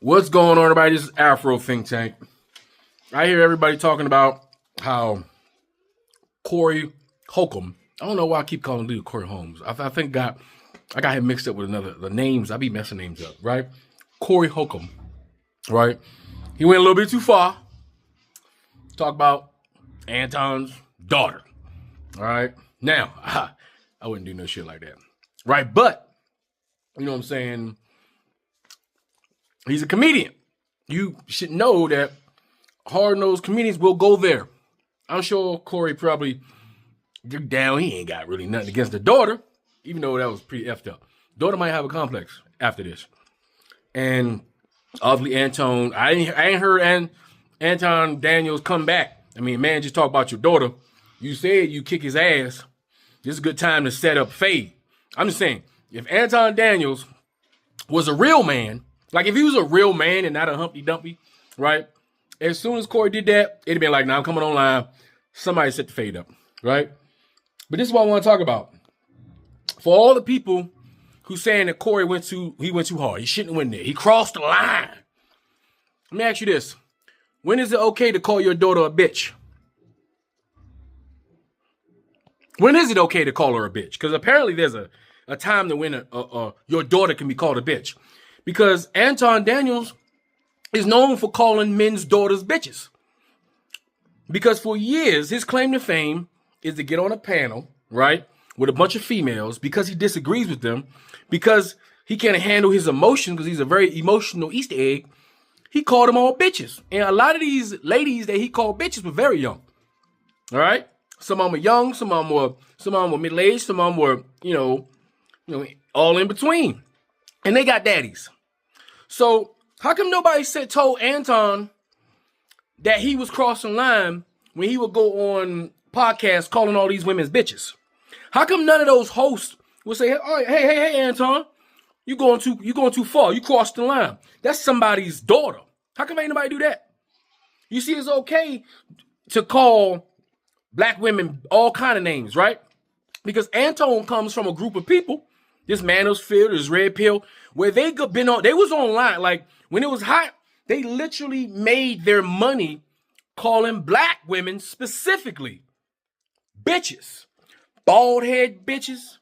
What's going on, everybody? This is Afro Think Tank. I hear everybody talking about how Corey Holcomb. I don't know why I keep calling dude Corey Holmes. I think I got him mixed up with the names. I be messing names up, right? Corey Holcomb, right? He went a little bit too far. Talk about Anton's daughter, all right? Now, I wouldn't do no shit like that, right? But, you know what I'm saying? He's a comedian. You should know that hard-nosed comedians will go there. I'm sure Corey probably deep down, he ain't got really nothing against the daughter, even though that was pretty effed up. Daughter might have a complex after this. And obviously Anton, I ain't heard Anton Daniels come back. I mean, man, just talk about your daughter. You said you kick his ass. This is a good time to set up fade. I'm just saying, if Anton Daniels was a real man, like if he was a real man and not a Humpty Dumpty, right? As soon as Corey did that, it'd been like, nah, I'm coming online. Somebody set the fade up, right? But this is what I want to talk about. For all the people who saying that Corey went too hard, he shouldn't have went there. He crossed the line. Let me ask you this. When is it okay to call your daughter a bitch? When is it okay to call her a bitch? Because apparently there's a time to when your daughter can be called a bitch. Because Anton Daniels is known for calling men's daughters bitches. Because for years, his claim to fame is to get on a panel, right, with a bunch of females because he disagrees with them, because he can't handle his emotions because he's a very emotional Easter egg. He called them all bitches. And a lot of these ladies that he called bitches were very young. All right? Some of them were young, some of them were middle-aged, some of them were, you know, all in between. And they got daddies. So how come nobody told Anton that he was crossing line when he would go on podcasts calling all these women's bitches? How come none of those hosts would say, all right, hey, Anton, you going too far. You crossed the line. That's somebody's daughter. How come ain't nobody do that? You see, it's okay to call black women all kind of names, right? Because Anton comes from a group of people, this manosphere, this red pill, where they was online. Like when it was hot, they literally made their money calling black women specifically bitches, bald head bitches,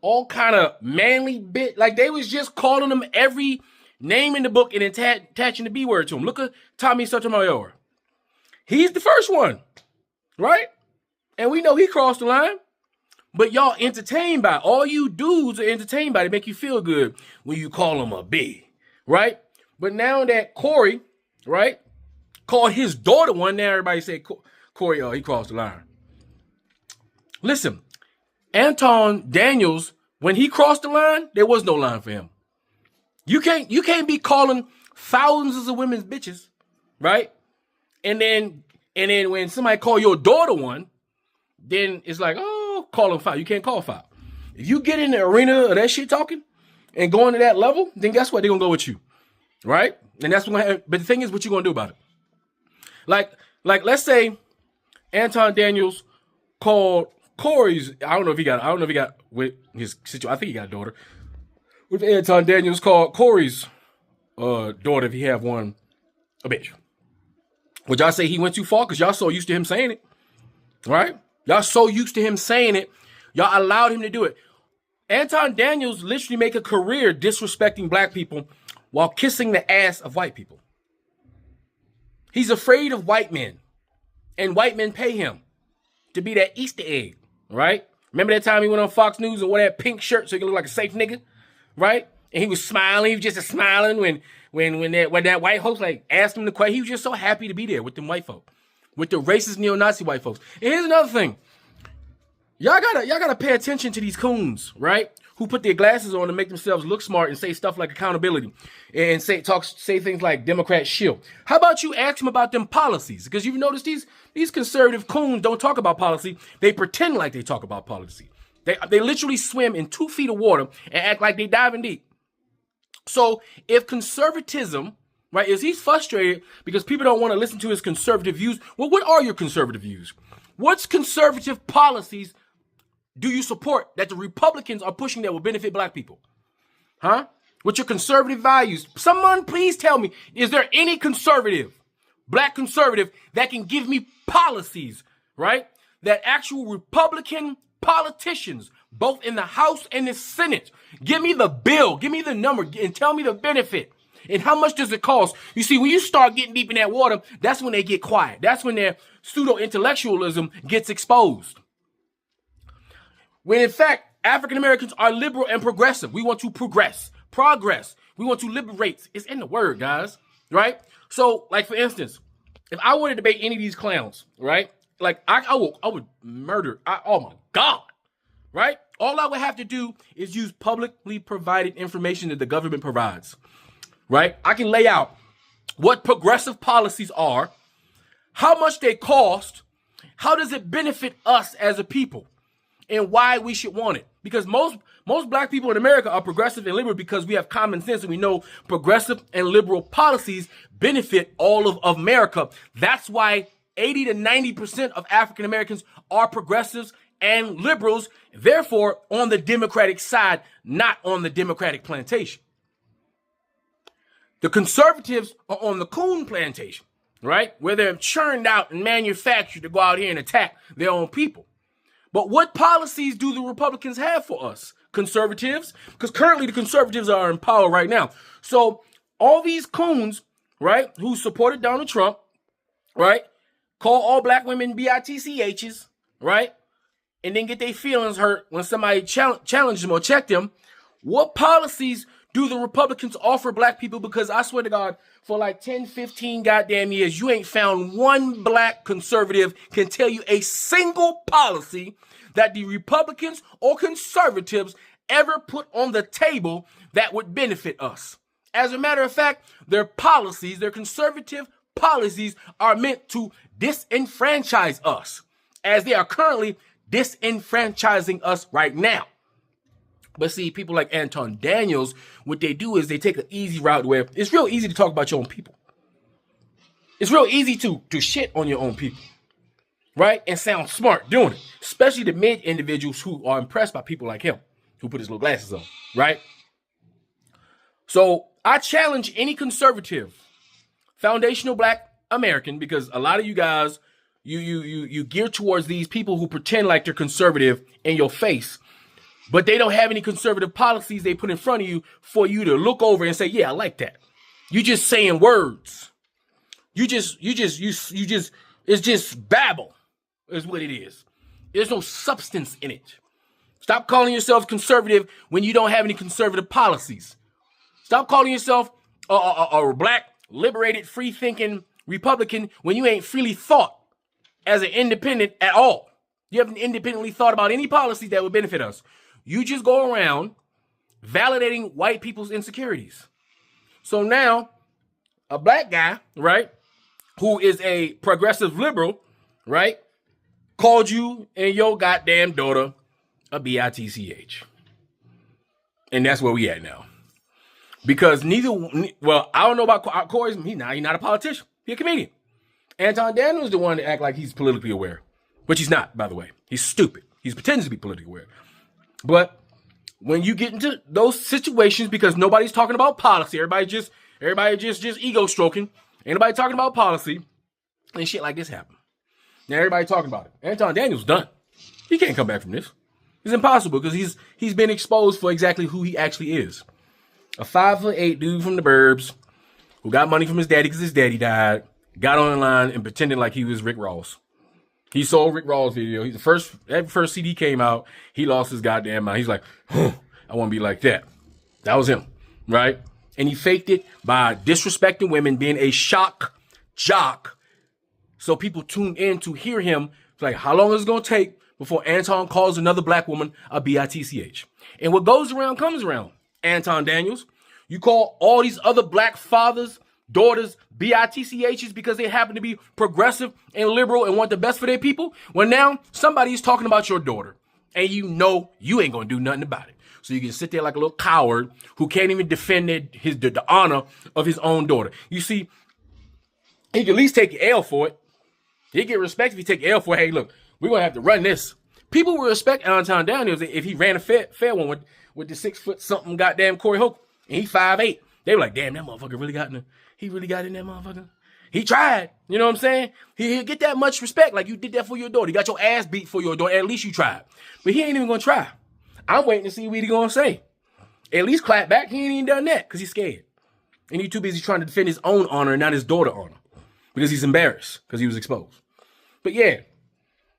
all kind of manly bitch. Like they was just calling them every name in the book and attaching the B word to them. Look at Tommy Sotomayor. He's the first one, right? And we know he crossed the line. But y'all entertained by it. All you dudes are entertained by it. Make you feel good when you call him a B, right? But now that Corey, right, called his daughter one, now everybody say Corey, he crossed the line. Listen, Anton Daniels, when he crossed the line, there was no line for him. You can't be calling thousands of women's bitches, right? And then when somebody call your daughter one, then it's like, oh, call them foul. You can't call foul. If you get in the arena of that shit talking and going to that level, then guess what? They're going to go with you, right? And that's what. But the thing is, what you going to do about it? Like, let's say Anton Daniels called Corey's. I don't know if he got with his situation. I think he got a daughter. With Anton Daniels called Corey's daughter, if he have one, a bitch. Would y'all say he went too far? Because y'all so used to him saying it, right? Y'all so used to him saying it, y'all allowed him to do it. Anton Daniels literally make a career disrespecting black people while kissing the ass of white people. He's afraid of white men, and white men pay him to be that Easter egg, right? Remember that time he went on Fox News and wore that pink shirt so he could look like a safe nigga, right? And he was smiling. He was just smiling when that white host like asked him the question. He was just so happy to be there with them white folk. With the racist neo-Nazi white folks. And here's another thing. Y'all gotta pay attention to these coons, right? Who put their glasses on to make themselves look smart and say stuff like accountability and say things like Democrat shield. How about you ask them about them policies? Because you've noticed these conservative coons don't talk about policy. They pretend like they talk about policy. They literally swim in 2 feet of water and act like they diving deep. So if conservatism, right, is he's frustrated because people don't want to listen to his conservative views. Well, what are your conservative views? What's conservative policies do you support that the Republicans are pushing that will benefit black people? Huh? with your conservative values. Someone please tell me, is there any conservative, black conservative, that can give me policies, right? That actual Republican politicians, both in the House and the Senate, give me the bill, give me the number, and tell me the benefit. And how much does it cost? You see, when you start getting deep in that water, that's when they get quiet. That's when their pseudo-intellectualism gets exposed. When in fact, African Americans are liberal and progressive. We want to progress. We want to liberate. It's in the word, guys, right? So, like, for instance, if I were to debate any of these clowns, right? Like, I would murder. Oh, my God, right? All I would have to do is use publicly provided information that the government provides, right? I can lay out what progressive policies are, how much they cost, how does it benefit us as a people, and why we should want it. Because most black people in America are progressive and liberal because we have common sense and we know progressive and liberal policies benefit all of America. That's why 80 to 90% of African Americans are progressives and liberals, therefore on the Democratic side, not on the Democratic plantation. The conservatives are on the coon plantation, right? Where they're churned out and manufactured to go out here and attack their own people. But what policies do the Republicans have for us, conservatives? Because currently the conservatives are in power right now. So all these coons, right, who supported Donald Trump, right, call all black women bitchs, right, and then get their feelings hurt when somebody challenged them or checked them. What policies do the Republicans offer black people? Because I swear to God, for like 10, 15 goddamn years, you ain't found one black conservative can tell you a single policy that the Republicans or conservatives ever put on the table that would benefit us. As a matter of fact, their policies, their conservative policies, are meant to disenfranchise us, as they are currently disenfranchising us right now. But see, people like Anton Daniels, what they do is they take an easy route where it's real easy to talk about your own people. It's real easy to shit on your own people, right? And sound smart doing it, especially the mid individuals who are impressed by people like him, who put his little glasses on, right? So I challenge any conservative, foundational black American, because a lot of you guys, you gear towards these people who pretend like they're conservative in your face, but they don't have any conservative policies they put in front of you for you to look over and say, yeah, I like that. You just saying words. It's just babble is what it is. There's no substance in it. Stop calling yourself conservative when you don't have any conservative policies. Stop calling yourself a black, liberated, free-thinking Republican when you ain't freely thought as an independent at all. You haven't independently thought about any policies that would benefit us. You just go around validating white people's insecurities. So now, a black guy, right, who is a progressive liberal, right, called you and your goddamn daughter a bitch. And that's where we at now. Because I don't know about Corey's, he's not a politician. He's a comedian. Anton Daniels is the one to act like he's politically aware, which he's not, by the way. He's stupid. He's pretending to be politically aware. But when you get into those situations, because nobody's talking about policy, everybody just ego stroking, ain't nobody talking about policy, and shit like this happen. Now everybody talking about it. Anton Daniels done. He can't come back from this. It's impossible because he's been exposed for exactly who he actually is. A 5'8" dude from the burbs who got money from his daddy because his daddy died, got online and pretended like he was Rick Ross. He sold Rick Ross video. That first CD came out, he lost his goddamn mind. He's like, I want to be like that. That was him, right? And he faked it by disrespecting women, being a shock jock. So people tune in to hear him. It's like, how long is it going to take before Anton calls another black woman a bitch? And what goes around comes around. Anton Daniels, you call all these other black fathers, daughters, bitchs because they happen to be progressive and liberal and want the best for their people. Well, now somebody's talking about your daughter and you know you ain't going to do nothing about it. So you can sit there like a little coward who can't even defend the honor of his own daughter. You see, he can at least take L for it. He'd get respect if he take L for it. Hey, look, we're going to have to run this. People will respect Anton Daniels if he ran a fair one with the 6 foot something goddamn Corey Holcomb. And he 5'8". They were like, damn, that motherfucker really got in there. He really got in that motherfucker. He tried. You know what I'm saying? He'll get that much respect. Like, you did that for your daughter. You got your ass beat for your daughter. At least you tried. But he ain't even gonna try. I'm waiting to see what he gonna say. At least clap back. He ain't even done that because he's scared. And he's too busy trying to defend his own honor and not his daughter's honor. Because he's embarrassed because he was exposed. But yeah.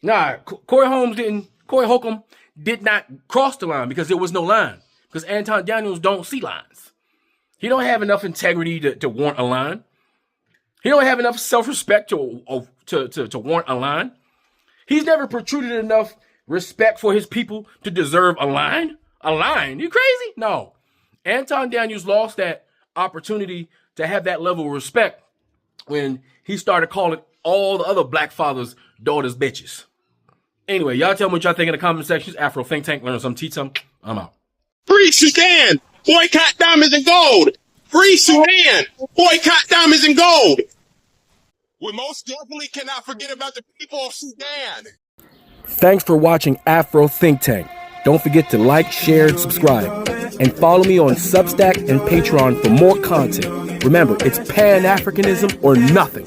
Nah, Corey Holcomb did not cross the line because there was no line. Because Anton Daniels don't see lines. He don't have enough integrity to warrant a line. He don't have enough self-respect to warrant a line. He's never protruded enough respect for his people to deserve a line. A line? You crazy? No. Anton Daniels lost that opportunity to have that level of respect when he started calling all the other black fathers' daughters bitches. Anyway, y'all tell me what y'all think in the comment sections. Afro Think Tank, learn some, teach some. I'm out. Free Sudan! Boycott diamonds and gold! Free Sudan! Boycott diamonds and gold! We most definitely cannot forget about the people of Sudan. Thanks for watching Afro Think Tank. Don't forget to like, share, and subscribe. And follow me on Substack and Patreon for more content. Remember, it's Pan-Africanism or nothing.